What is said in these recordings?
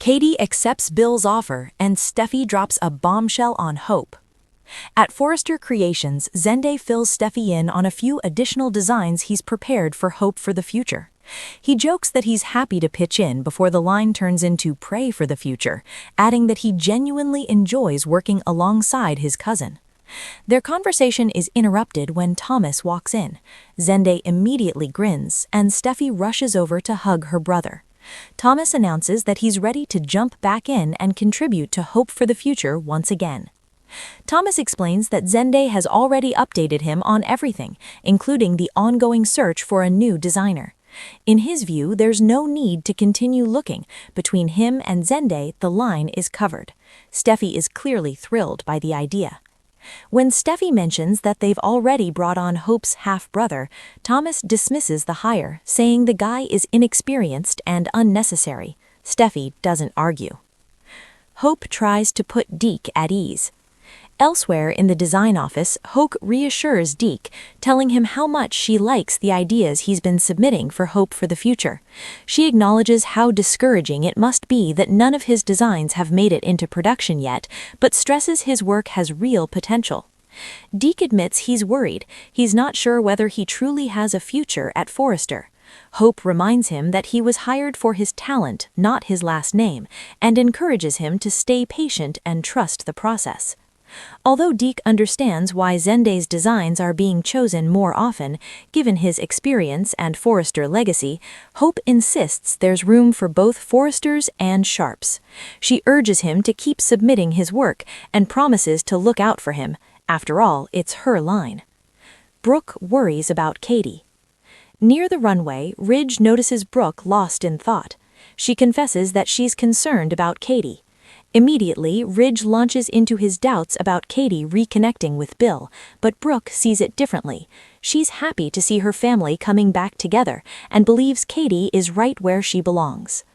Katie accepts Bill's offer, and Steffi drops a bombshell on Hope. At Forrester Creations, Zende fills Steffi in on a few additional designs he's prepared for Hope for the future. He jokes that he's happy to pitch in before the line turns into pray for the future, adding that he genuinely enjoys working alongside his cousin. Their conversation is interrupted when Thomas walks in. Zende immediately grins, and Steffi rushes over to hug her brother. Thomas announces that he's ready to jump back in and contribute to Hope for the future once again. Thomas explains that Zende has already updated him on everything, including the ongoing search for a new designer. In his view, there's no need to continue looking. Between him and Zende, the line is covered. Steffi is clearly thrilled by the idea. When Steffi mentions that they've already brought on Hope's half-brother, Thomas dismisses the hire, saying the guy is inexperienced and unnecessary. Steffi doesn't argue. Hope tries to put Deke at ease. Elsewhere in the design office, Hope reassures Deke, telling him how much she likes the ideas he's been submitting for Hope for the future. She acknowledges how discouraging it must be that none of his designs have made it into production yet, but stresses his work has real potential. Deke admits he's worried. He's not sure whether he truly has a future at Forrester. Hope reminds him that he was hired for his talent, not his last name, and encourages him to stay patient and trust the process. Although Deke understands why Zende's designs are being chosen more often, given his experience and Forrester legacy, Hope insists there's room for both Forresters and Sharps. She urges him to keep submitting his work and promises to look out for him. After all, it's her line. Brooke worries about Katie. Near the runway, Ridge notices Brooke lost in thought. She confesses that she's concerned about Katie. Immediately, Ridge launches into his doubts about Katie reconnecting with Bill, but Brooke sees it differently. She's happy to see her family coming back together and believes Katie is right where she belongs.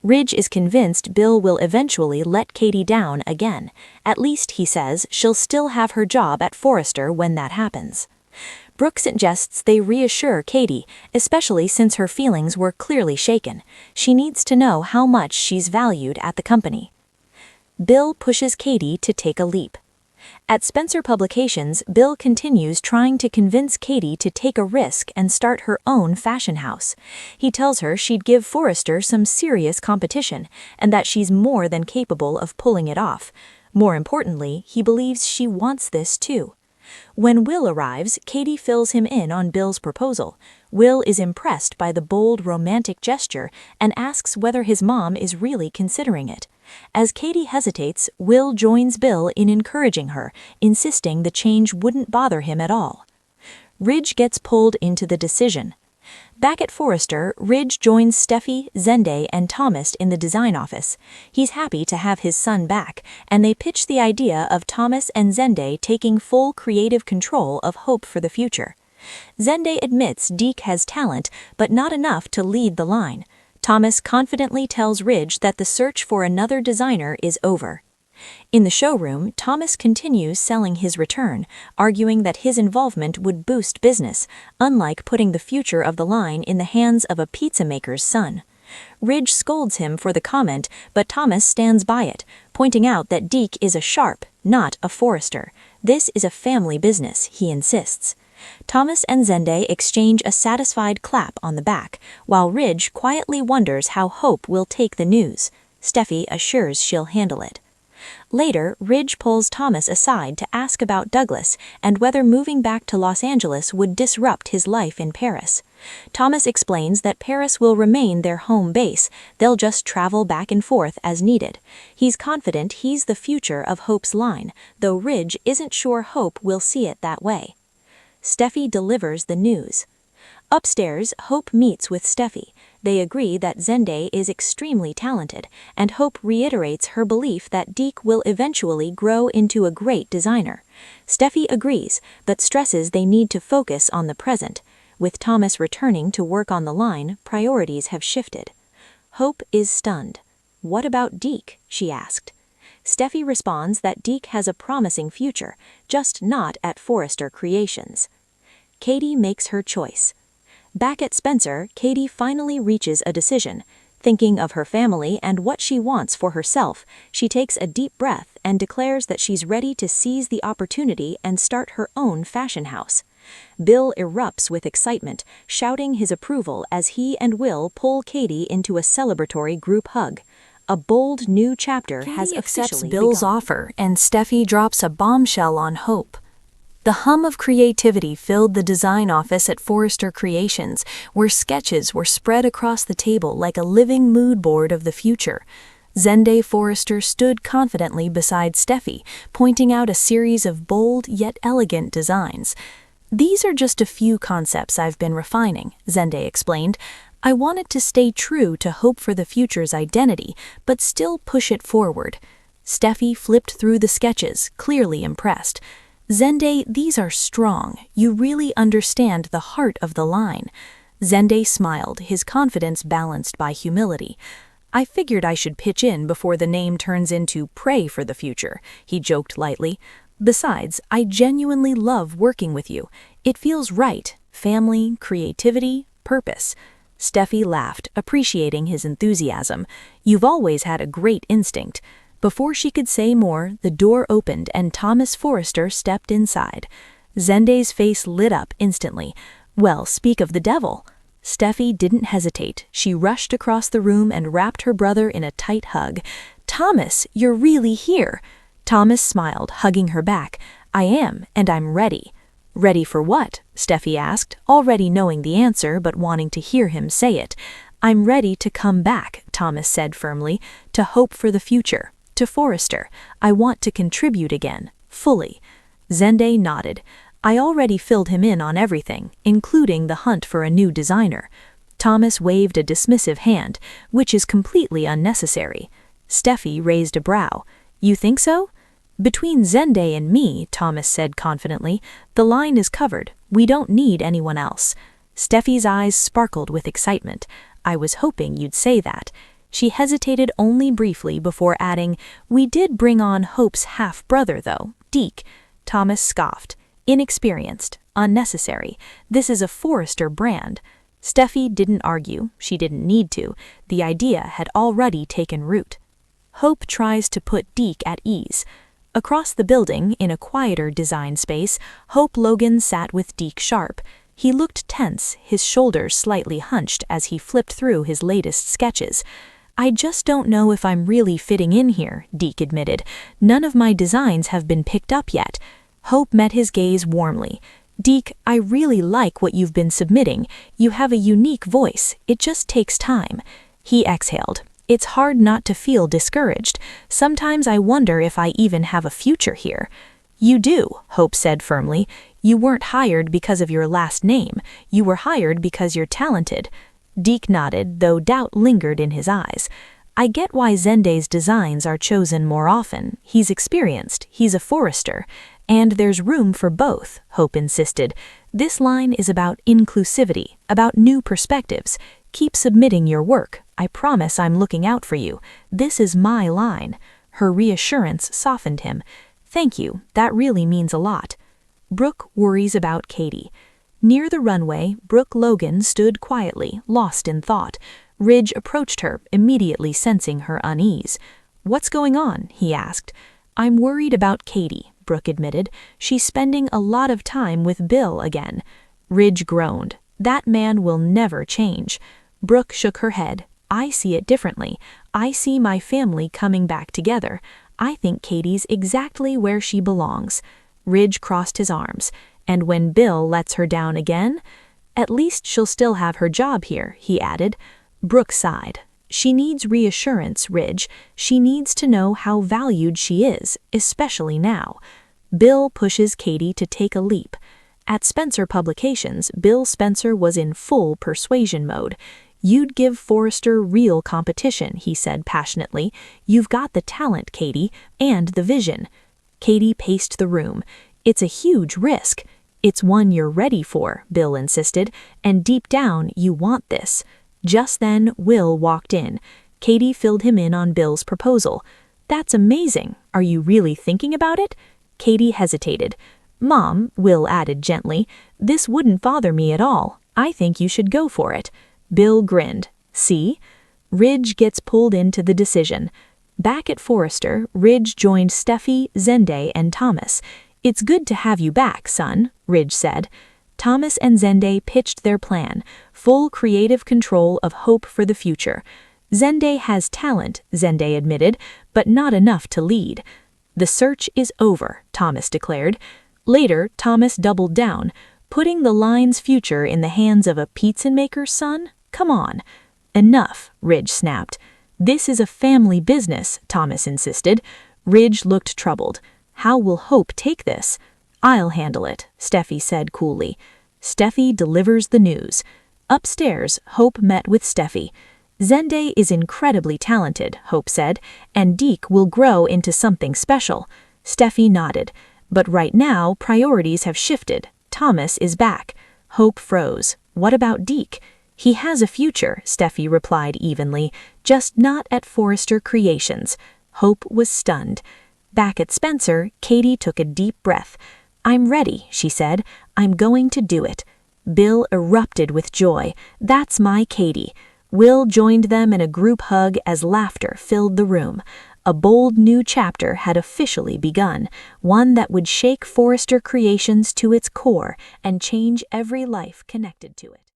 Ridge is convinced Bill will eventually let Katie down again. At least, he says, she'll still have her job at Forrester when that happens. Brooke suggests they reassure Katie, especially since her feelings were clearly shaken. She needs to know how much she's valued at the company. Bill pushes Katie to take a leap. At Spencer Publications, Bill continues trying to convince Katie to take a risk and start her own fashion house. He tells her she'd give Forrester some serious competition and that she's more than capable of pulling it off. More importantly, he believes she wants this too. When Will arrives, Katie fills him in on Bill's proposal. Will is impressed by the bold, romantic gesture and asks whether his mom is really considering it. As Katie hesitates, Will joins Bill in encouraging her, insisting the change wouldn't bother him at all. Ridge gets pulled into the decision. Back at Forrester, Ridge joins Steffi, Zende, and Thomas in the design office. He's happy to have his son back, and they pitch the idea of Thomas and Zende taking full creative control of Hope for the future. Zende admits Deke has talent, but not enough to lead the line. Thomas confidently tells Ridge that the search for another designer is over. In the showroom, Thomas continues selling his return, arguing that his involvement would boost business, unlike putting the future of the line in the hands of a pizza maker's son. Ridge scolds him for the comment, but Thomas stands by it, pointing out that Deke is a Sharp, not a Forrester. This is a family business, he insists. Thomas and Zende exchange a satisfied clap on the back, while Ridge quietly wonders how Hope will take the news. Steffi assures she'll handle it. Later, Ridge pulls Thomas aside to ask about Douglas and whether moving back to Los Angeles would disrupt his life in Paris. Thomas explains that Paris will remain their home base, they'll just travel back and forth as needed. He's confident he's the future of Hope's line, though Ridge isn't sure Hope will see it that way. Steffi delivers the news. Upstairs, Hope meets with Steffi. They agree that Zende is extremely talented, and Hope reiterates her belief that Deke will eventually grow into a great designer. Steffi agrees, but stresses they need to focus on the present. With Thomas returning to work on the line, priorities have shifted. Hope is stunned. "What about Deke?" she asked. Steffi responds that Deke has a promising future, just not at Forrester Creations. Katie makes her choice. Back at Spencer, Katie finally reaches a decision. Thinking of her family and what she wants for herself, she takes a deep breath and declares that she's ready to seize the opportunity and start her own fashion house. Bill erupts with excitement, shouting his approval as he and Will pull Katie into a celebratory group hug. A bold new chapter has officially Bill's begun. offer, and Steffi drops a bombshell on Hope. The hum of creativity filled the design office at Forrester Creations, where sketches were spread across the table like a living mood board of the future. Zende Forrester stood confidently beside Steffi, pointing out a series of bold yet elegant designs. "These are just a few concepts I've been refining," Zende explained. "I wanted to stay true to Hope for the Future's identity, but still push it forward." Steffi flipped through the sketches, clearly impressed. "Zende, these are strong. You really understand the heart of the line." Zende smiled, his confidence balanced by humility. "I figured I should pitch in before the name turns into Pray for the Future," he joked lightly. "Besides, I genuinely love working with you. It feels right. Family, creativity, purpose." Steffi laughed, appreciating his enthusiasm. "You've always had a great instinct." Before she could say more, the door opened and Thomas Forrester stepped inside. Zende's face lit up instantly. "Well, speak of the devil." Steffi didn't hesitate. She rushed across the room and wrapped her brother in a tight hug. "Thomas, you're really here." Thomas smiled, hugging her back. "I am, and I'm ready." "Ready for what?" Steffi asked, already knowing the answer but wanting to hear him say it. "I'm ready to come back," Thomas said firmly, "to Hope for the Future. To Forrester. I want to contribute again, fully." Zende nodded. "I already filled him in on everything, including the hunt for a new designer." Thomas waved a dismissive hand, "which is completely unnecessary." Steffi raised a brow. "You think so?" "Between Zende and me," Thomas said confidently, "the line is covered. We don't need anyone else." Steffi's eyes sparkled with excitement. "I was hoping you'd say that." She hesitated only briefly before adding, "We did bring on Hope's half-brother, though, Deke." Thomas scoffed. "Inexperienced. Unnecessary. This is a Forrester brand." Steffi didn't argue. She didn't need to. The idea had already taken root. Hope tries to put Deke at ease. Across the building, in a quieter design space, Hope Logan sat with Deke Sharp. He looked tense, his shoulders slightly hunched as he flipped through his latest sketches. "I just don't know if I'm really fitting in here," Deke admitted. "None of my designs have been picked up yet." Hope met his gaze warmly. "Deke, I really like what you've been submitting. You have a unique voice. It just takes time." He exhaled. "It's hard not to feel discouraged. Sometimes I wonder if I even have a future here." "You do," Hope said firmly. "You weren't hired because of your last name. You were hired because you're talented." Deke nodded, though doubt lingered in his eyes. "I get why Zende's designs are chosen more often. He's experienced, he's a Forrester. And there's room for both," Hope insisted. "This line is about inclusivity, about new perspectives. Keep submitting your work. I promise I'm looking out for you. This is my line." Her reassurance softened him. "Thank you, that really means a lot." Brooke worries about Katie. Near the runway, Brooke Logan stood quietly, lost in thought. Ridge approached her, immediately sensing her unease. "What's going on?" he asked. "I'm worried about Katie," Brooke admitted. "She's spending a lot of time with Bill again." Ridge groaned. "That man will never change." Brooke shook her head. "I see it differently. I see my family coming back together. I think Katie's exactly where she belongs." Ridge crossed his arms. "And when Bill lets her down again? At least she'll still have her job here," he added. Brooke sighed. "She needs reassurance, Ridge. She needs to know how valued she is, especially now." Bill pushes Katie to take a leap. At Spencer Publications, Bill Spencer was in full persuasion mode. "You'd give Forrester real competition," he said passionately. "You've got the talent, Katie, and the vision." Katie paced the room. "It's a huge risk." "It's one you're ready for," Bill insisted, "and deep down you want this." Just then, Will walked in. Katie filled him in on Bill's proposal. "That's amazing. Are you really thinking about it?" Katie hesitated. "Mom," Will added gently, "this wouldn't bother me at all. I think you should go for it." Bill grinned. "See?" Ridge gets pulled into the decision. Back at Forrester, Ridge joined Steffy, Zende, and Thomas. "It's good to have you back, son," Ridge said. Thomas and Zende pitched their plan, full creative control of hope for the future. "Zende has talent," Zende admitted, "but not enough to lead." "The search is over," Thomas declared. Later, Thomas doubled down. "Putting the line's future in the hands of a pizza maker, son? Come on." "Enough," Ridge snapped. "This is a family business," Thomas insisted. Ridge looked troubled. "How will Hope take this?" "I'll handle it," Steffy said coolly. Steffy delivers the news. Upstairs, Hope met with Steffy. "Zende is incredibly talented," Hope said, "and Deke will grow into something special." Steffy nodded. "But right now, priorities have shifted. Thomas is back." Hope froze. "What about Deke?" "He has a future," Steffy replied evenly, "just not at Forrester Creations." Hope was stunned. Back at Spencer, Katie took a deep breath. "I'm ready," she said. "I'm going to do it." Bill erupted with joy. "That's my Katie." Will joined them in a group hug as laughter filled the room. A bold new chapter had officially begun, one that would shake Forrester Creations to its core and change every life connected to it.